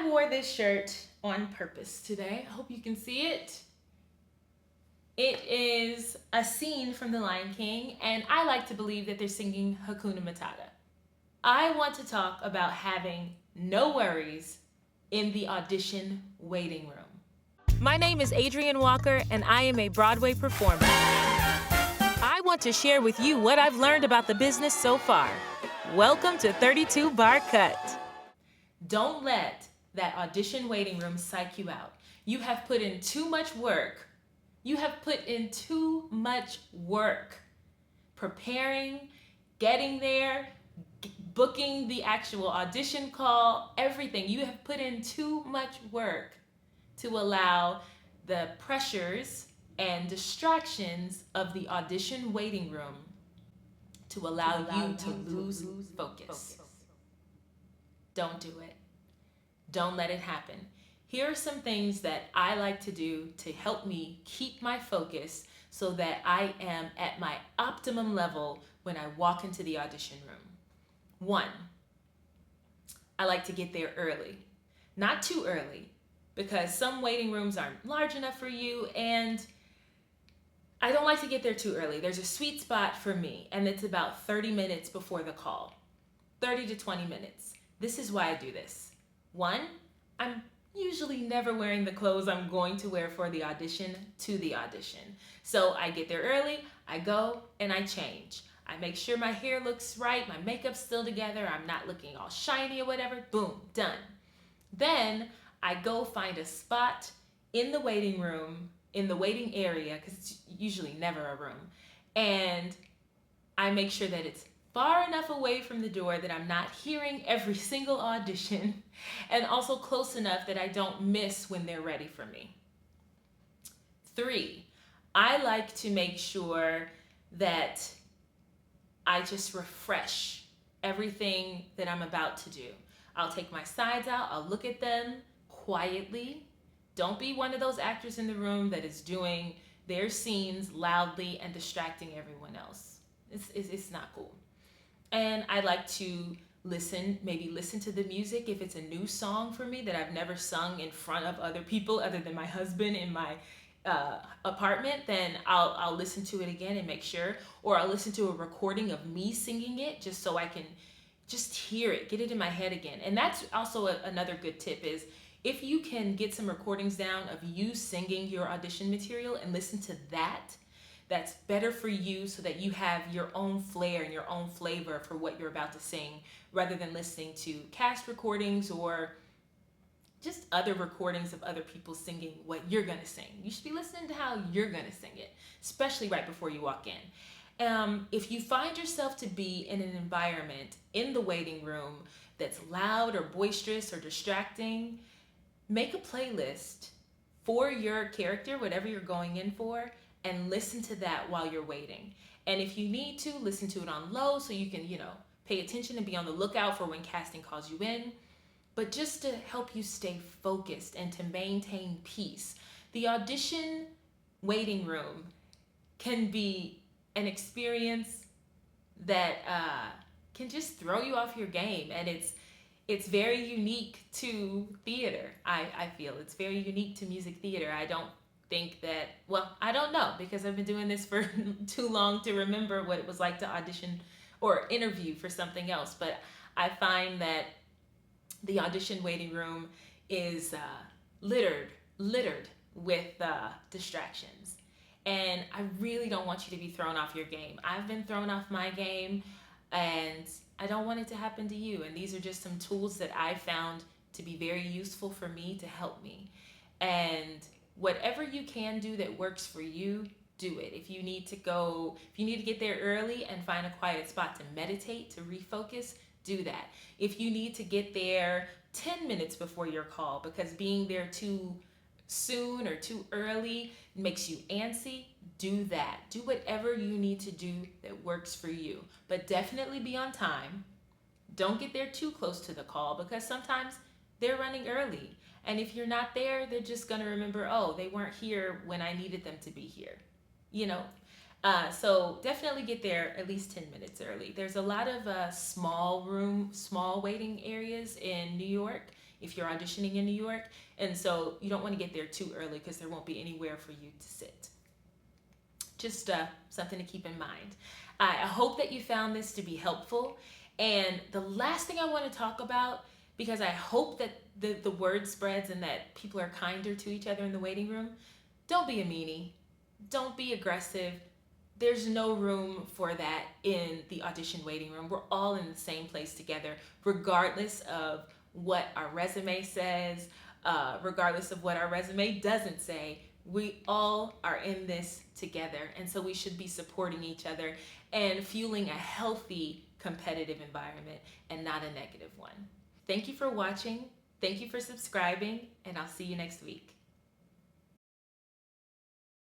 I wore this shirt on purpose today. I hope you can see it. It is a scene from The Lion King, and I like to believe that they're singing Hakuna Matata. I want to talk about having no worries in the audition waiting room. My name is Adrienne Walker, and I am a Broadway performer. I want to share with you what I've learned about the business so far. Welcome to 32 Bar Cut. Don't let that audition waiting room psych you out. You have put in too much work. You have put in too much work preparing, getting there, booking the actual audition call, everything. You have put in too much work to allow the pressures and distractions of the audition waiting room to allow you to lose focus. Don't do it. Don't let it happen. Here are some things that I like to do to help me keep my focus so that I am at my optimum level when I walk into the audition room. 1, I like to get there early. Not too early, because some waiting rooms aren't large enough for you, and I don't like to get there too early. There's a sweet spot for me, and it's about 30 minutes before the call. 30 to 20 minutes. This is why I do this. 1, I'm usually never wearing the clothes I'm going to wear for the audition to the audition. So I get there early, I go, and I change. I make sure my hair looks right, my makeup's still together, I'm not looking all shiny or whatever. Boom, done. Then I go find a spot in the waiting room, in the waiting area, because it's usually never a room, and I make sure that it's far enough away from the door that I'm not hearing every single audition, and also close enough that I don't miss when they're ready for me. 3, I like to make sure that I just refresh everything that I'm about to do. I'll take my sides out, I'll look at them quietly. Don't be one of those actors in the room that is doing their scenes loudly and distracting everyone else. It's not cool. And I like to maybe listen to the music. If it's a new song for me that I've never sung in front of other people other than my husband in my apartment, then I'll listen to it again and make sure, or I'll listen to a recording of me singing it just so I can just hear it, get it in my head again. And that's also another good tip is if you can get some recordings down of you singing your audition material and listen to that, that's better for you so that you have your own flair and your own flavor for what you're about to sing rather than listening to cast recordings or just other recordings of other people singing what you're gonna sing. You should be listening to how you're gonna sing it, especially right before you walk in. If you find yourself to be in an environment in the waiting room that's loud or boisterous or distracting, make a playlist for your character, whatever you're going in for, and listen to that while you're waiting. And if you need to, listen to it on low so you can, pay attention and be on the lookout for when casting calls you in. But just to help you stay focused and to maintain peace. The audition waiting room can be an experience that can just throw you off your game, and it's very unique to theater. I feel it's very unique to music theater. I don't think that, I don't know, because I've been doing this for too long to remember what it was like to audition or interview for something else, but I find that the audition waiting room is littered with distractions. And I really don't want you to be thrown off your game. I've been thrown off my game, and I don't want it to happen to you. And these are just some tools that I found to be very useful for me to help me. And whatever you can do that works for you, do it. If you need to get there early and find a quiet spot to meditate, to refocus, do that. If you need to get there 10 minutes before your call because being there too soon or too early makes you antsy, do that. Do whatever you need to do that works for you. But definitely be on time. Don't get there too close to the call because sometimes they're running early. And if you're not there, they're just going to remember, oh, they weren't here when I needed them to be here. So definitely get there at least 10 minutes early. There's a lot of small waiting areas in New York. if you're auditioning in New York. And so you don't want to get there too early because there won't be anywhere for you to sit. Just something to keep in mind. I hope that you found this to be helpful. And the last thing I want to talk about, because I hope that the word spreads and that people are kinder to each other in the waiting room, don't be a meanie. Don't be aggressive. There's no room for that in the audition waiting room. We're all in the same place together, regardless of what our resume says, regardless of what our resume doesn't say. We all are in this together, and so we should be supporting each other and fueling a healthy competitive environment and not a negative one. Thank you for watching. Thank you for subscribing, and I'll see you next week.